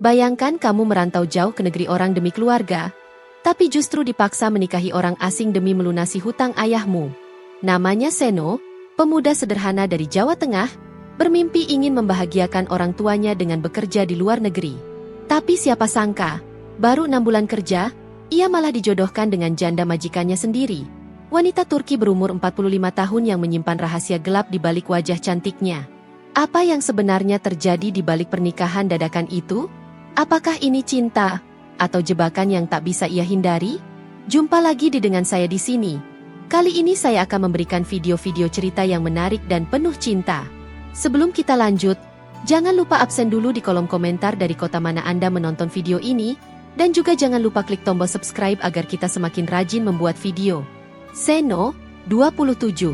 Bayangkan kamu merantau jauh ke negeri orang demi keluarga, tapi justru dipaksa menikahi orang asing demi melunasi hutang ayahmu. Namanya Seno, pemuda sederhana dari Jawa Tengah, bermimpi ingin membahagiakan orang tuanya dengan bekerja di luar negeri. Tapi siapa sangka, baru 6 bulan kerja, ia malah dijodohkan dengan janda majikannya sendiri. Wanita Turki berumur 45 tahun yang menyimpan rahasia gelap di balik wajah cantiknya. Apa yang sebenarnya terjadi di balik pernikahan dadakan itu? Apakah ini cinta atau jebakan yang tak bisa ia hindari? Jumpa lagi dengan saya di sini. Kali ini saya akan memberikan video-video cerita yang menarik dan penuh cinta. Sebelum kita lanjut, jangan lupa absen dulu di kolom komentar dari kota mana Anda menonton video ini, dan juga jangan lupa klik tombol subscribe agar kita semakin rajin membuat video. Seno, 27.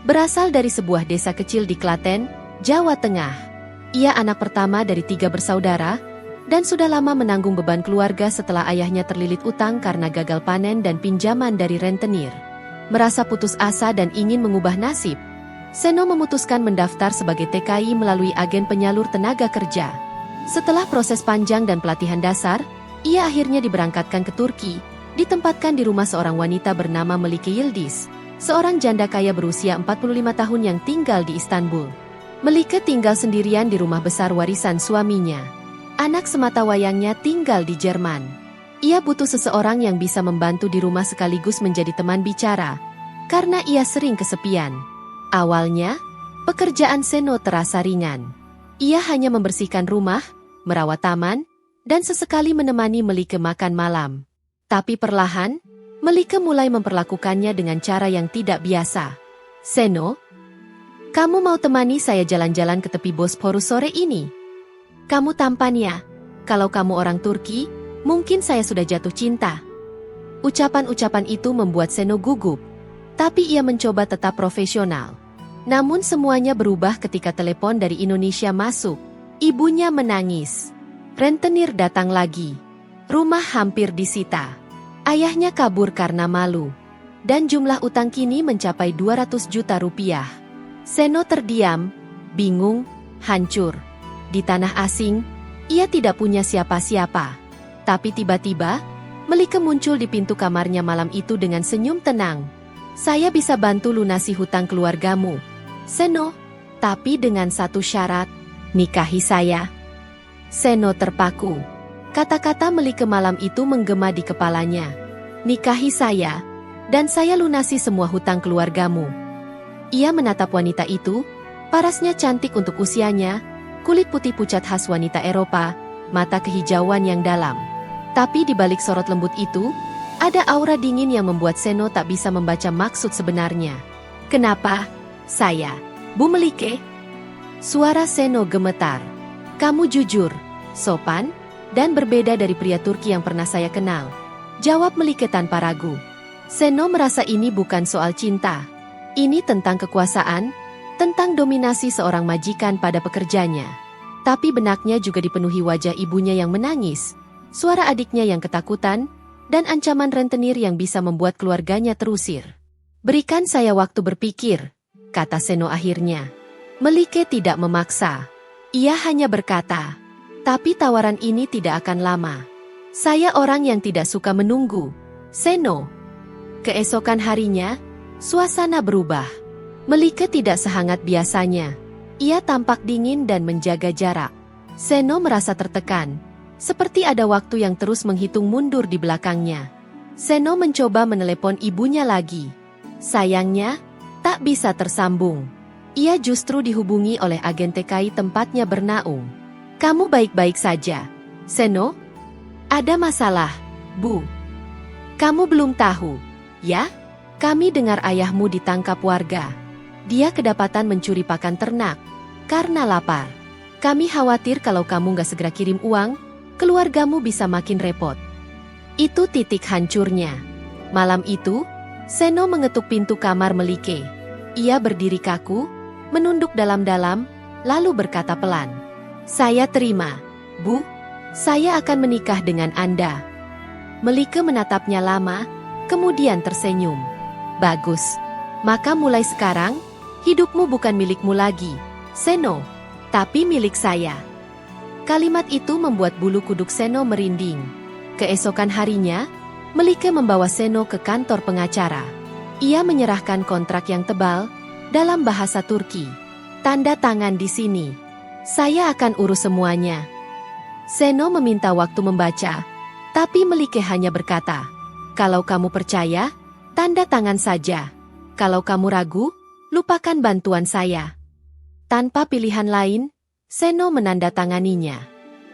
Berasal dari sebuah desa kecil di Klaten, Jawa Tengah. Ia anak pertama dari 3 bersaudara, dan sudah lama menanggung beban keluarga setelah ayahnya terlilit utang karena gagal panen dan pinjaman dari rentenir. Merasa putus asa dan ingin mengubah nasib, Seno memutuskan mendaftar sebagai TKI melalui agen penyalur tenaga kerja. Setelah proses panjang dan pelatihan dasar, ia akhirnya diberangkatkan ke Turki, ditempatkan di rumah seorang wanita bernama Melike Yildiz, seorang janda kaya berusia 45 tahun yang tinggal di Istanbul. Melike tinggal sendirian di rumah besar warisan suaminya. Anak sematawayangnya tinggal di Jerman. Ia butuh seseorang yang bisa membantu di rumah sekaligus menjadi teman bicara, karena ia sering kesepian. Awalnya, pekerjaan Seno terasa ringan. Ia hanya membersihkan rumah, merawat taman, dan sesekali menemani Melike makan malam. Tapi perlahan, Melike mulai memperlakukannya dengan cara yang tidak biasa. "Seno, kamu mau temani saya jalan-jalan ke tepi Bosporus sore ini? Kamu tampan ya. Kalau kamu orang Turki, mungkin saya sudah jatuh cinta." Ucapan-ucapan itu membuat Seno gugup. Tapi ia mencoba tetap profesional. Namun semuanya berubah ketika telepon dari Indonesia masuk. Ibunya menangis. Rentenir datang lagi. Rumah hampir disita. Ayahnya kabur karena malu. Dan jumlah utang kini mencapai 200 juta rupiah. Seno terdiam, bingung, hancur. Di tanah asing, ia tidak punya siapa-siapa. Tapi tiba-tiba, Melike muncul di pintu kamarnya malam itu dengan senyum tenang. "Saya bisa bantu lunasi hutang keluargamu, Seno, tapi dengan satu syarat, nikahi saya." Seno terpaku. Kata-kata Melike malam itu menggema di kepalanya. "Nikahi saya, dan saya lunasi semua hutang keluargamu." Ia menatap wanita itu, parasnya cantik untuk usianya, kulit putih pucat khas wanita Eropa, mata kehijauan yang dalam. Tapi di balik sorot lembut itu, ada aura dingin yang membuat Seno tak bisa membaca maksud sebenarnya. "Kenapa? Saya, Bu Melike?" Suara Seno gemetar. "Kamu jujur, sopan, dan berbeda dari pria Turki yang pernah saya kenal," jawab Melike tanpa ragu. Seno merasa ini bukan soal cinta. Ini tentang kekuasaan, tentang dominasi seorang majikan pada pekerjanya. Tapi benaknya juga dipenuhi wajah ibunya yang menangis, suara adiknya yang ketakutan, dan ancaman rentenir yang bisa membuat keluarganya terusir. "Berikan saya waktu berpikir," kata Seno akhirnya. Melike tidak memaksa. Ia hanya berkata, "Tapi tawaran ini tidak akan lama. Saya orang yang tidak suka menunggu, Seno." Keesokan harinya, suasana berubah. Melike tidak sehangat biasanya. Ia tampak dingin dan menjaga jarak. Seno merasa tertekan, seperti ada waktu yang terus menghitung mundur di belakangnya. Seno mencoba menelepon ibunya lagi. Sayangnya, tak bisa tersambung. Ia justru dihubungi oleh agen TKI tempatnya bernaung. "Kamu baik-baik saja, Seno?" "Ada masalah, Bu." "Kamu belum tahu, ya? Kami dengar ayahmu ditangkap warga. Dia kedapatan mencuri pakan ternak karena lapar. Kami khawatir kalau kamu gak segera kirim uang, keluargamu bisa makin repot." Itu titik hancurnya. Malam itu, Seno mengetuk pintu kamar Melike. Ia berdiri kaku, menunduk dalam-dalam, lalu berkata pelan, "Saya terima, Bu. Saya akan menikah dengan Anda." Melike menatapnya lama, kemudian tersenyum. "Bagus. Maka mulai sekarang, hidupmu bukan milikmu lagi, Seno, tapi milik saya." Kalimat itu membuat bulu kuduk Seno merinding. Keesokan harinya, Melike membawa Seno ke kantor pengacara. Ia menyerahkan kontrak yang tebal dalam bahasa Turki. Tanda tangan di sini. Saya akan urus semuanya. Seno meminta waktu membaca, tapi Melike hanya berkata, "Kalau kamu percaya, tanda tangan saja. Kalau kamu ragu, lupakan bantuan saya." Tanpa pilihan lain, Seno menandatanganinya.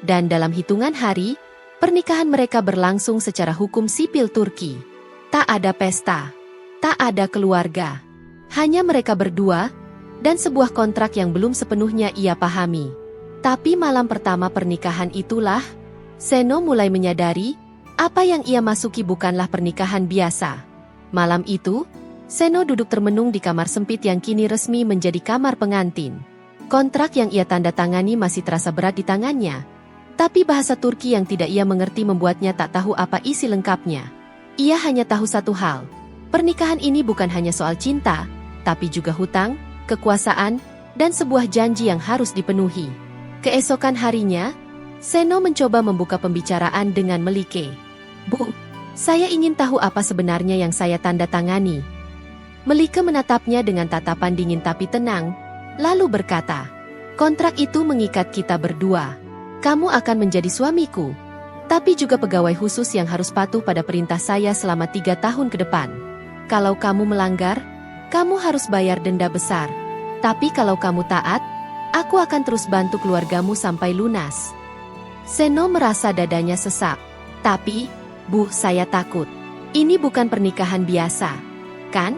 Dan dalam hitungan hari, pernikahan mereka berlangsung secara hukum sipil Turki. Tak ada pesta, tak ada keluarga. Hanya mereka berdua, dan sebuah kontrak yang belum sepenuhnya ia pahami. Tapi malam pertama pernikahan itulah, Seno mulai menyadari, apa yang ia masuki bukanlah pernikahan biasa. Malam itu, Seno duduk termenung di kamar sempit yang kini resmi menjadi kamar pengantin. Kontrak yang ia tanda tangani masih terasa berat di tangannya. Tapi bahasa Turki yang tidak ia mengerti membuatnya tak tahu apa isi lengkapnya. Ia hanya tahu satu hal, pernikahan ini bukan hanya soal cinta, tapi juga hutang, kekuasaan, dan sebuah janji yang harus dipenuhi. Keesokan harinya, Seno mencoba membuka pembicaraan dengan Melike. "Bu, saya ingin tahu apa sebenarnya yang saya tanda tangani." Melike menatapnya dengan tatapan dingin tapi tenang, lalu berkata, "Kontrak itu mengikat kita berdua. Kamu akan menjadi suamiku, tapi juga pegawai khusus yang harus patuh pada perintah saya selama 3 tahun ke depan. Kalau kamu melanggar, kamu harus bayar denda besar. Tapi kalau kamu taat, aku akan terus bantu keluargamu sampai lunas." Seno merasa dadanya sesak. "Tapi, Bu, saya takut. Ini bukan pernikahan biasa, kan?"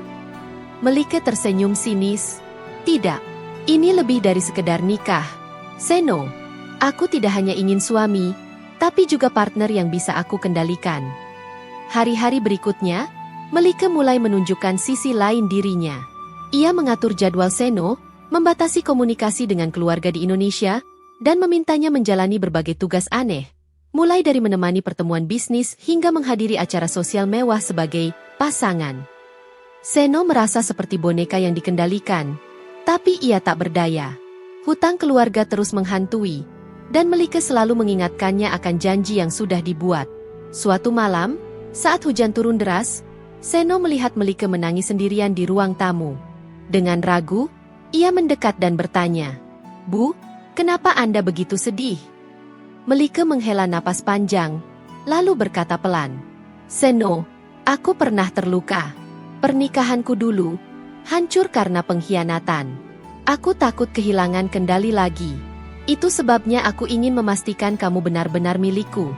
Melike tersenyum sinis. "Tidak, ini lebih dari sekedar nikah. Seno, aku tidak hanya ingin suami, tapi juga partner yang bisa aku kendalikan." Hari-hari berikutnya, Melike mulai menunjukkan sisi lain dirinya. Ia mengatur jadwal Seno, membatasi komunikasi dengan keluarga di Indonesia, dan memintanya menjalani berbagai tugas aneh, mulai dari menemani pertemuan bisnis hingga menghadiri acara sosial mewah sebagai pasangan. Seno merasa seperti boneka yang dikendalikan, tapi ia tak berdaya. Hutang keluarga terus menghantui, dan Melike selalu mengingatkannya akan janji yang sudah dibuat. Suatu malam, saat hujan turun deras, Seno melihat Melike menangis sendirian di ruang tamu. Dengan ragu, ia mendekat dan bertanya, "Bu, kenapa Anda begitu sedih?" Melike menghela napas panjang, lalu berkata pelan, "Seno, aku pernah terluka. Pernikahanku dulu hancur karena pengkhianatan. Aku takut kehilangan kendali lagi. Itu sebabnya aku ingin memastikan kamu benar-benar milikku."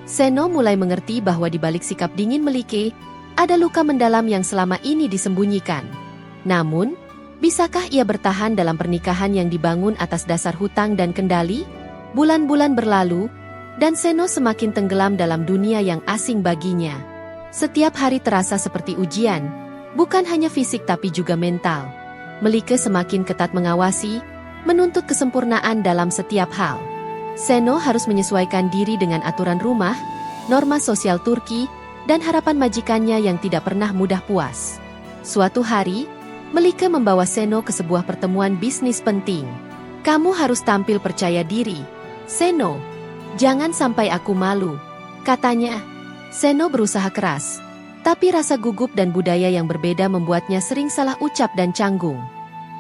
Seno mulai mengerti bahwa di balik sikap dingin Melike, ada luka mendalam yang selama ini disembunyikan. Namun, bisakah ia bertahan dalam pernikahan yang dibangun atas dasar hutang dan kendali? Bulan-bulan berlalu, dan Seno semakin tenggelam dalam dunia yang asing baginya. Setiap hari terasa seperti ujian, bukan hanya fisik tapi juga mental. Melike semakin ketat mengawasi, menuntut kesempurnaan dalam setiap hal. Seno harus menyesuaikan diri dengan aturan rumah, norma sosial Turki, dan harapan majikannya yang tidak pernah mudah puas. Suatu hari, Melike membawa Seno ke sebuah pertemuan bisnis penting. "Kamu harus tampil percaya diri, Seno. Jangan sampai aku malu," katanya. Seno berusaha keras, tapi rasa gugup dan budaya yang berbeda membuatnya sering salah ucap dan canggung.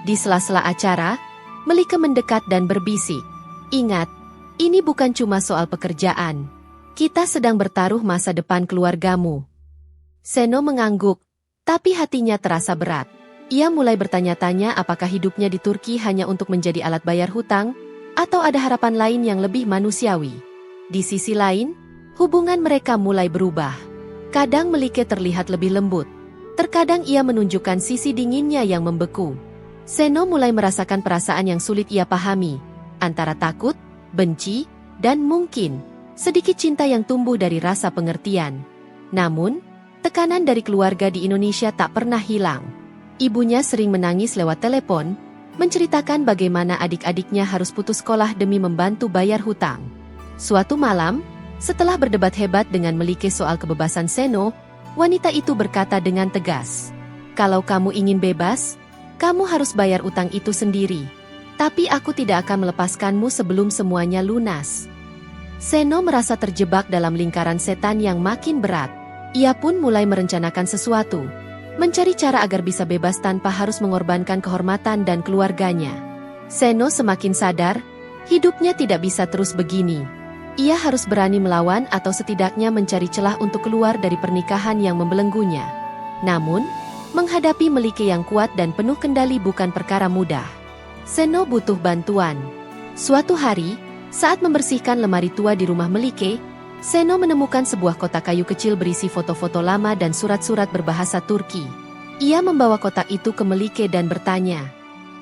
Di sela-sela acara, Melike mendekat dan berbisik, "Ingat, ini bukan cuma soal pekerjaan. Kita sedang bertaruh masa depan keluargamu." Seno mengangguk, tapi hatinya terasa berat. Ia mulai bertanya-tanya apakah hidupnya di Turki hanya untuk menjadi alat bayar hutang, atau ada harapan lain yang lebih manusiawi. Di sisi lain, hubungan mereka mulai berubah. Kadang Melike terlihat lebih lembut. Terkadang ia menunjukkan sisi dinginnya yang membeku. Seno mulai merasakan perasaan yang sulit ia pahami, antara takut, benci, dan mungkin sedikit cinta yang tumbuh dari rasa pengertian. Namun, tekanan dari keluarga di Indonesia tak pernah hilang. Ibunya sering menangis lewat telepon, menceritakan bagaimana adik-adiknya harus putus sekolah demi membantu bayar hutang. Suatu malam, setelah berdebat hebat dengan Melike soal kebebasan Seno, wanita itu berkata dengan tegas, "Kalau kamu ingin bebas, kamu harus bayar utang itu sendiri." Tapi aku tidak akan melepaskanmu sebelum semuanya lunas. Seno merasa terjebak dalam lingkaran setan yang makin berat. Ia pun mulai merencanakan sesuatu. Mencari cara agar bisa bebas tanpa harus mengorbankan kehormatan dan keluarganya. Seno semakin sadar, hidupnya tidak bisa terus begini. Ia harus berani melawan atau setidaknya mencari celah untuk keluar dari pernikahan yang membelenggunya. Namun, menghadapi Melike yang kuat dan penuh kendali bukan perkara mudah. Seno butuh bantuan. Suatu hari, saat membersihkan lemari tua di rumah Melike, Seno menemukan sebuah kotak kayu kecil berisi foto-foto lama dan surat-surat berbahasa Turki. Ia membawa kotak itu ke Melike dan bertanya,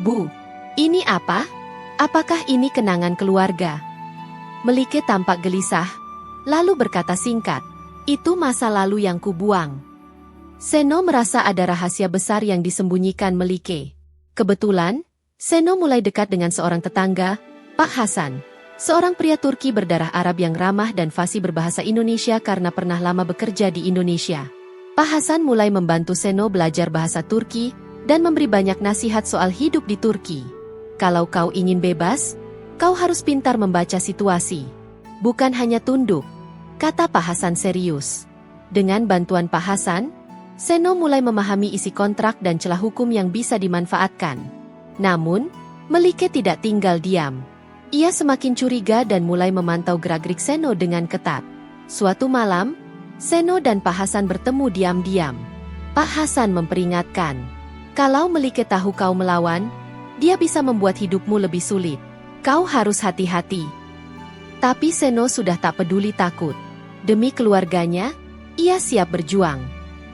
"Bu, ini apa? Apakah ini kenangan keluarga?" Melike tampak gelisah, lalu berkata singkat, "Itu masa lalu yang kubuang." Seno merasa ada rahasia besar yang disembunyikan Melike. Kebetulan, Seno mulai dekat dengan seorang tetangga, Pak Hasan, seorang pria Turki berdarah Arab yang ramah dan fasih berbahasa Indonesia karena pernah lama bekerja di Indonesia. Pak Hasan mulai membantu Seno belajar bahasa Turki dan memberi banyak nasihat soal hidup di Turki. Kalau kau ingin bebas, kau harus pintar membaca situasi. Bukan hanya tunduk, kata Pak Hasan serius. Dengan bantuan Pak Hasan, Seno mulai memahami isi kontrak dan celah hukum yang bisa dimanfaatkan. Namun, Melike tidak tinggal diam. Ia semakin curiga dan mulai memantau gerak-gerik Seno dengan ketat. Suatu malam, Seno dan Pak Hasan bertemu diam-diam. Pak Hasan memperingatkan, "Kalau Melike tahu kau melawan, dia bisa membuat hidupmu lebih sulit. Kau harus hati-hati." Tapi Seno sudah tak peduli takut. Demi keluarganya, ia siap berjuang.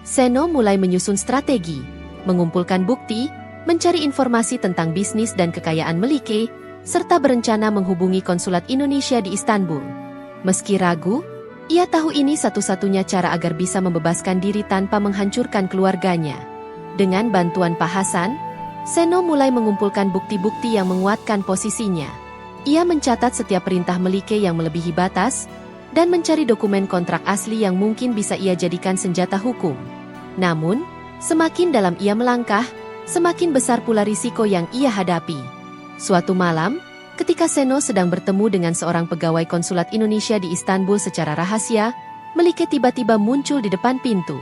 Seno mulai menyusun strategi, mengumpulkan bukti, mencari informasi tentang bisnis dan kekayaan Melike, serta berencana menghubungi konsulat Indonesia di Istanbul. Meski ragu, ia tahu ini satu-satunya cara agar bisa membebaskan diri tanpa menghancurkan keluarganya. Dengan bantuan Pak Hasan, Seno mulai mengumpulkan bukti-bukti yang menguatkan posisinya. Ia mencatat setiap perintah Melike yang melebihi batas, dan mencari dokumen kontrak asli yang mungkin bisa ia jadikan senjata hukum. Namun, semakin dalam ia melangkah, semakin besar pula risiko yang ia hadapi. Suatu malam, ketika Seno sedang bertemu dengan seorang pegawai konsulat Indonesia di Istanbul secara rahasia, Melike tiba-tiba muncul di depan pintu.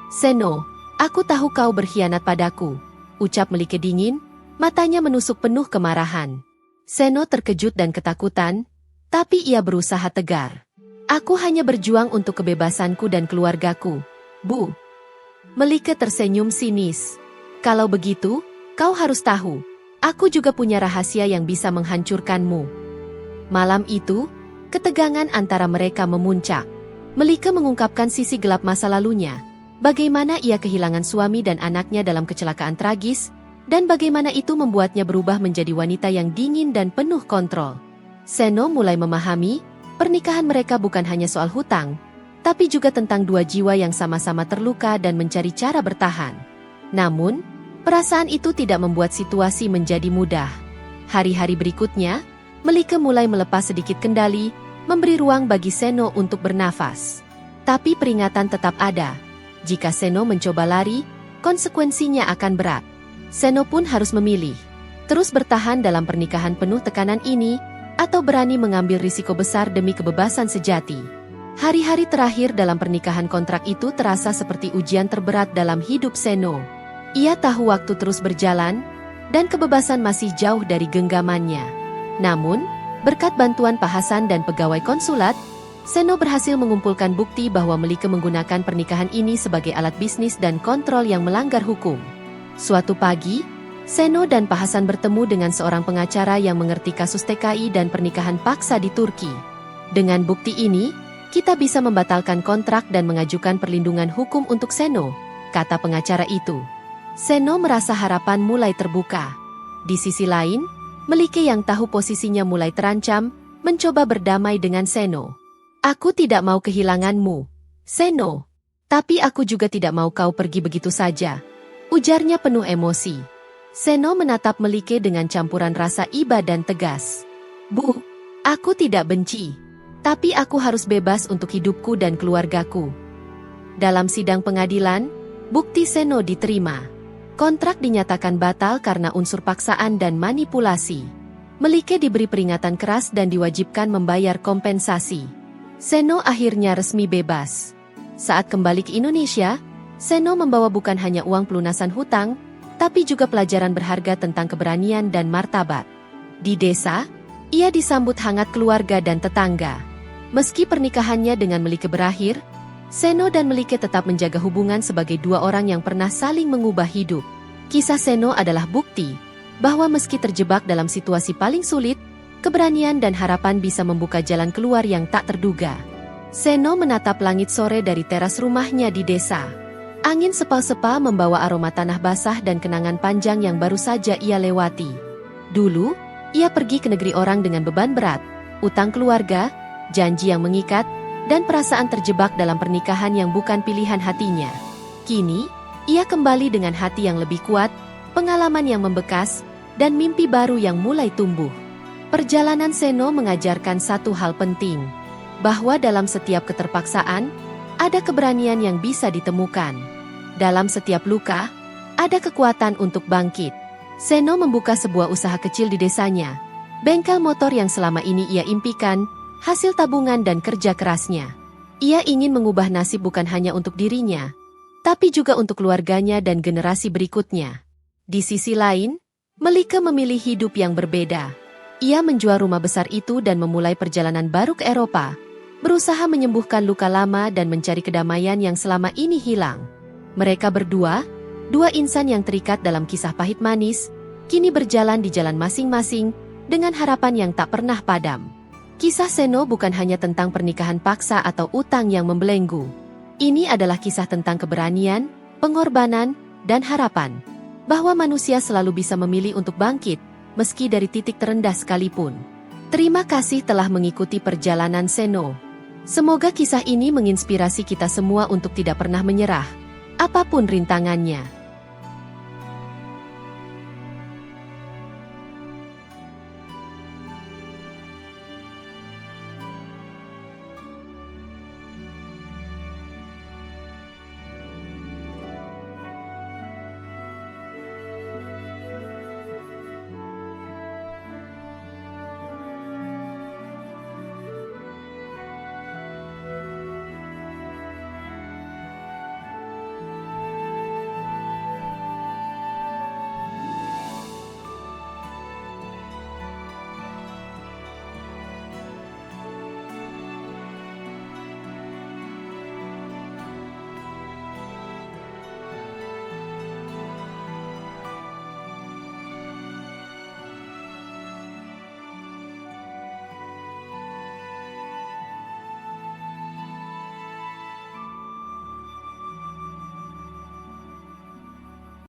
"Seno, aku tahu kau berkhianat padaku," ucap Melike dingin, matanya menusuk penuh kemarahan. Seno terkejut dan ketakutan, tapi ia berusaha tegar. "Aku hanya berjuang untuk kebebasanku dan keluargaku, Bu." Melike tersenyum sinis. "Kalau begitu, kau harus tahu, aku juga punya rahasia yang bisa menghancurkanmu." Malam itu, ketegangan antara mereka memuncak. Melike mengungkapkan sisi gelap masa lalunya, bagaimana ia kehilangan suami dan anaknya dalam kecelakaan tragis, dan bagaimana itu membuatnya berubah menjadi wanita yang dingin dan penuh kontrol. Seno mulai memahami, pernikahan mereka bukan hanya soal hutang, tapi juga tentang dua jiwa yang sama-sama terluka dan mencari cara bertahan. Namun, perasaan itu tidak membuat situasi menjadi mudah. Hari-hari berikutnya, Melike mulai melepas sedikit kendali, memberi ruang bagi Seno untuk bernafas. Tapi peringatan tetap ada. Jika Seno mencoba lari, konsekuensinya akan berat. Seno pun harus memilih. Terus bertahan dalam pernikahan penuh tekanan ini, atau berani mengambil risiko besar demi kebebasan sejati. Hari-hari terakhir dalam pernikahan kontrak itu terasa seperti ujian terberat dalam hidup Seno. Ia tahu waktu terus berjalan, dan kebebasan masih jauh dari genggamannya. Namun, berkat bantuan Pak Hasan dan pegawai konsulat, Seno berhasil mengumpulkan bukti bahwa Melike menggunakan pernikahan ini sebagai alat bisnis dan kontrol yang melanggar hukum. Suatu pagi, Seno dan Pak Hasan bertemu dengan seorang pengacara yang mengerti kasus TKI dan pernikahan paksa di Turki. "Dengan bukti ini, kita bisa membatalkan kontrak dan mengajukan perlindungan hukum untuk Seno," kata pengacara itu. Seno merasa harapan mulai terbuka. Di sisi lain, Melike yang tahu posisinya mulai terancam, mencoba berdamai dengan Seno. "Aku tidak mau kehilanganmu, Seno. Tapi aku juga tidak mau kau pergi begitu saja," ujarnya penuh emosi. Seno menatap Melike dengan campuran rasa iba dan tegas. "Bu, aku tidak benci. Tapi aku harus bebas untuk hidupku dan keluargaku." Dalam sidang pengadilan, bukti Seno diterima. Kontrak dinyatakan batal karena unsur paksaan dan manipulasi. Melike diberi peringatan keras dan diwajibkan membayar kompensasi. Seno akhirnya resmi bebas. Saat kembali ke Indonesia, Seno membawa bukan hanya uang pelunasan hutang, tapi juga pelajaran berharga tentang keberanian dan martabat. Di desa, ia disambut hangat keluarga dan tetangga. Meski pernikahannya dengan Melike berakhir, Seno dan Melike tetap menjaga hubungan sebagai dua orang yang pernah saling mengubah hidup. Kisah Seno adalah bukti bahwa meski terjebak dalam situasi paling sulit, keberanian dan harapan bisa membuka jalan keluar yang tak terduga. Seno menatap langit sore dari teras rumahnya di desa. Angin sepa-sepa membawa aroma tanah basah dan kenangan panjang yang baru saja ia lewati. Dulu, ia pergi ke negeri orang dengan beban berat, utang keluarga, janji yang mengikat, dan perasaan terjebak dalam pernikahan yang bukan pilihan hatinya. Kini, ia kembali dengan hati yang lebih kuat, pengalaman yang membekas, dan mimpi baru yang mulai tumbuh. Perjalanan Seno mengajarkan satu hal penting, bahwa dalam setiap keterpaksaan, ada keberanian yang bisa ditemukan. Dalam setiap luka, ada kekuatan untuk bangkit. Seno membuka sebuah usaha kecil di desanya, bengkel motor yang selama ini ia impikan, hasil tabungan dan kerja kerasnya. Ia ingin mengubah nasib bukan hanya untuk dirinya, tapi juga untuk keluarganya dan generasi berikutnya. Di sisi lain, Melike memilih hidup yang berbeda. Ia menjual rumah besar itu dan memulai perjalanan baru ke Eropa, berusaha menyembuhkan luka lama dan mencari kedamaian yang selama ini hilang. Mereka berdua, dua insan yang terikat dalam kisah pahit manis, kini berjalan di jalan masing-masing dengan harapan yang tak pernah padam. Kisah Seno bukan hanya tentang pernikahan paksa atau utang yang membelenggu. Ini adalah kisah tentang keberanian, pengorbanan, dan harapan. Bahwa manusia selalu bisa memilih untuk bangkit, meski dari titik terendah sekalipun. Terima kasih telah mengikuti perjalanan Seno. Semoga kisah ini menginspirasi kita semua untuk tidak pernah menyerah, apapun rintangannya.